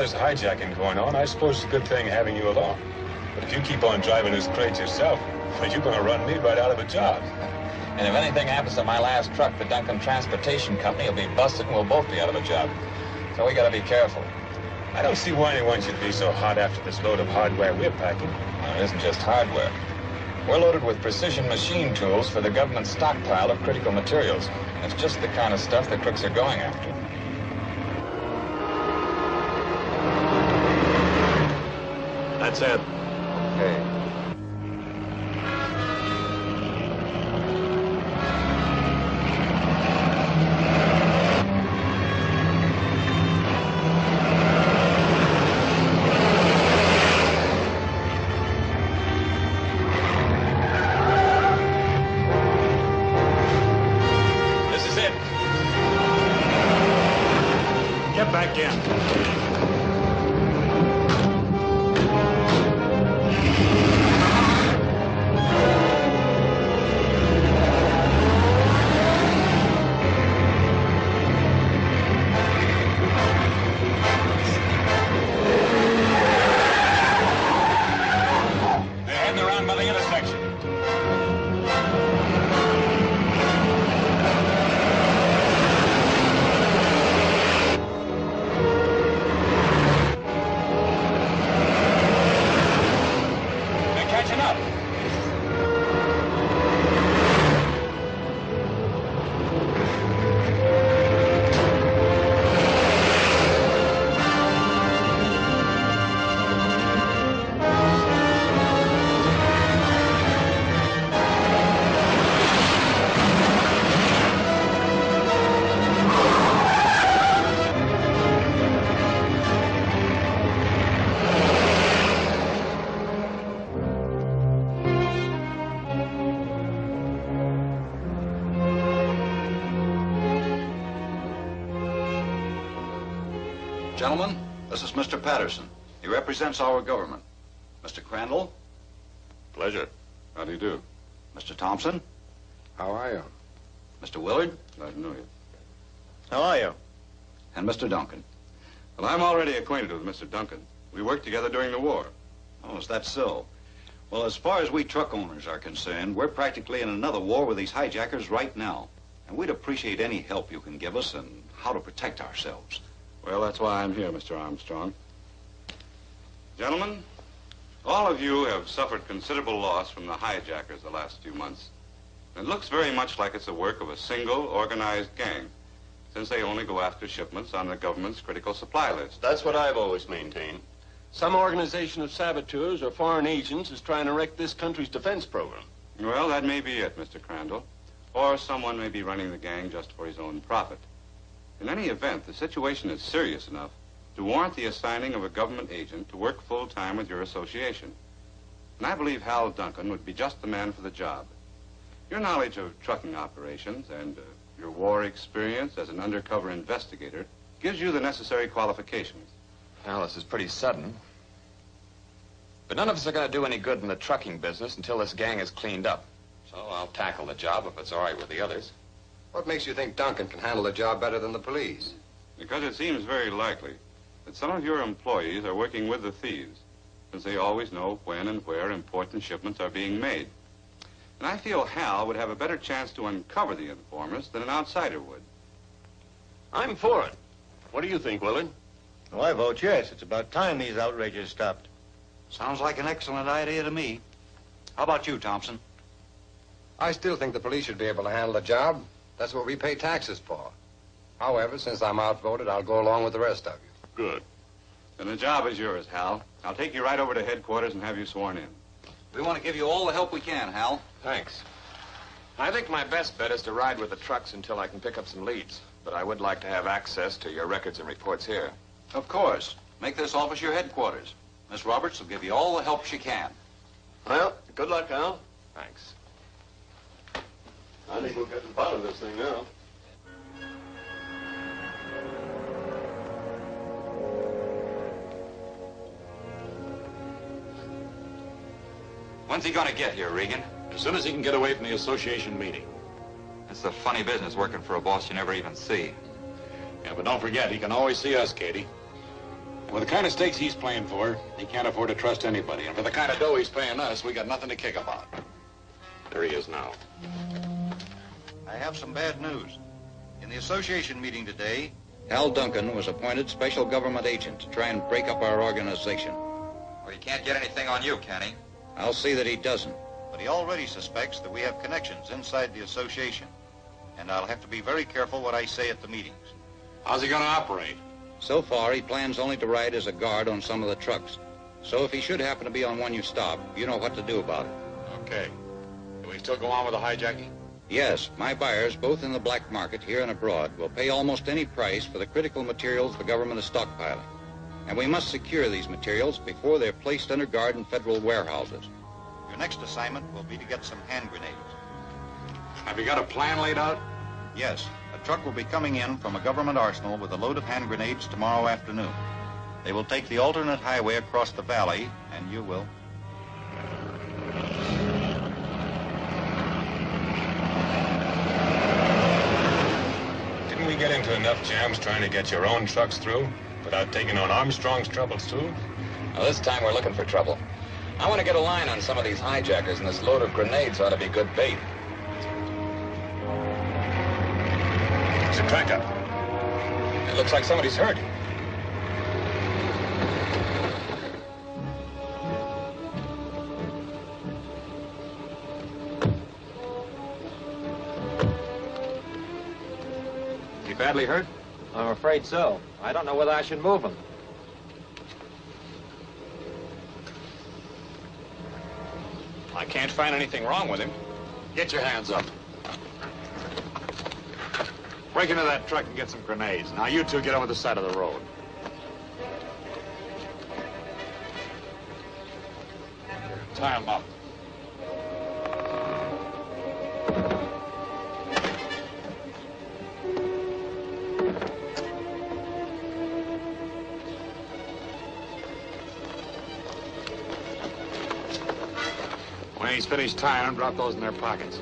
this hijacking going on, I suppose it's a good thing having you along. But if you keep on driving this crate yourself, well, you're going to run me right out of a job. And if anything happens to my last truck, the Duncan Transportation Company will be busted and we'll both be out of a job. So we got to be careful. I don't see why anyone should be so hot after this load of hardware we're packing. Well, it isn't just hardware. We're loaded with precision machine tools for the government stockpile of critical materials. It's just the kind of stuff the crooks are going after. That's it. Okay. Gentlemen, this is Mr. Patterson. He represents our government. Mr. Crandall. Pleasure. How do you do? Mr. Thompson. How are you? Mr. Willard. Glad to know you. How are you? And Mr. Duncan. Well, I'm already acquainted with Mr. Duncan. We worked together during the war. Oh, is that so? Well, as far as we truck owners are concerned, we're practically in another war with these hijackers right now. And we'd appreciate any help you can give us in how to protect ourselves. Well, that's why I'm here, Mr. Armstrong. Gentlemen, all of you have suffered considerable loss from the hijackers the last few months. It looks very much like it's the work of a single, organized gang, since they only go after shipments on the government's critical supply list. That's what I've always maintained. Some organization of saboteurs or foreign agents is trying to wreck this country's defense program. Well, that may be it, Mr. Crandall. Or someone may be running the gang just for his own profit. In any event, the situation is serious enough to warrant the assigning of a government agent to work full-time with your association. And I believe Hal Duncan would be just the man for the job. Your knowledge of trucking operations and your war experience as an undercover investigator gives you the necessary qualifications. Well, this is pretty sudden. But none of us are going to do any good in the trucking business until this gang is cleaned up. So I'll tackle the job if it's all right with the others. What makes you think Duncan can handle the job better than the police? Because it seems very likely that some of your employees are working with the thieves, since they always know when and where important shipments are being made. And I feel Hal would have a better chance to uncover the informers than an outsider would. I'm for it. What do you think, Willard? Oh, I vote yes. It's about time these outrages stopped. Sounds like an excellent idea to me. How about you, Thompson? I still think the police should be able to handle the job. That's what we pay taxes for. However, since I'm outvoted, I'll go along with the rest of you. Good. Then the job is yours, Hal. I'll take you right over to headquarters and have you sworn in. We want to give you all the help we can, Hal. Thanks. I think my best bet is to ride with the trucks until I can pick up some leads. But I would like to have access to your records and reports here. Of course. Make this office your headquarters. Miss Roberts will give you all the help she can. Well, good luck, Hal. Thanks. I think we'll get to the bottom of this thing now. When's he gonna get here, Regan? As soon as he can get away from the association meeting. It's a funny business working for a boss you never even see. Yeah, but don't forget, he can always see us, Cady. With the kind of stakes he's playing for, he can't afford to trust anybody. And for the kind of dough he's paying us, we got nothing to kick about. There he is now. I have some bad news. In the association meeting today, Hal Duncan was appointed special government agent to try and break up our organization. Well, he can't get anything on you, can he? I'll see that he doesn't. But he already suspects that we have connections inside the association. And I'll have to be very careful what I say at the meetings. How's he going to operate? So far, he plans only to ride as a guard on some of the trucks. So if he should happen to be on one you stop, you know what to do about it. Okay. Can we still go on with the hijacking? Yes, my buyers, both in the black market here and abroad, will pay almost any price for the critical materials the government is stockpiling. And we must secure these materials before they're placed under guard in federal warehouses. Your next assignment will be to get some hand grenades. Have you got a plan laid out? Yes, a truck will be coming in from a government arsenal with a load of hand grenades tomorrow afternoon. They will take the alternate highway across the valley, and you will. Didn't we get into enough jams trying to get your own trucks through without taking on Armstrong's troubles, too? Well, this time we're looking for trouble. I want to get a line on some of these hijackers, and this load of grenades ought to be good bait. It's a crack-up. It looks like somebody's hurt. He badly hurt? I'm afraid so. I don't know whether I should move him. I can't find anything wrong with him. Get your hands up. Break into that truck and get some grenades. Now you two get over the side of the road. Tie him up. When he's finished tying them, drop those in their pockets.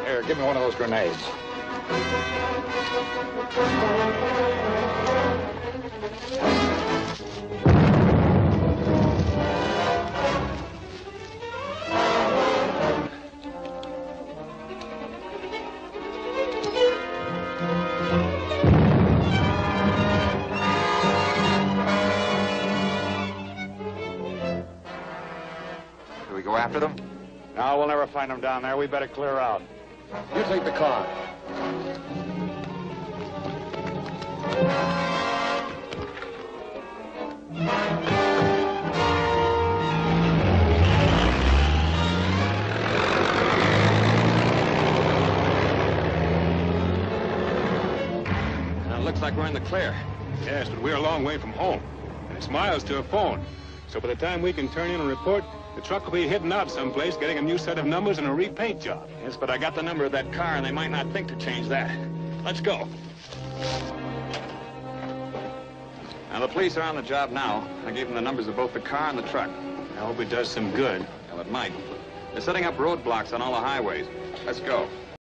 Here, give me one of those grenades. Do we go after them? No, we'll never find them down there. We better clear out. You take the car. It looks like we're in the clear. Yes, but we're a long way from home. And it's miles to a phone. So by the time we can turn in a report, the truck will be hidden out someplace, getting a new set of numbers and a repaint job. Yes, but I got the number of that car, and they might not think to change that. Let's go. Now, the police are on the job now. I gave them the numbers of both the car and the truck. I hope it does some good. Well, it might. They're setting up roadblocks on all the highways. Let's go.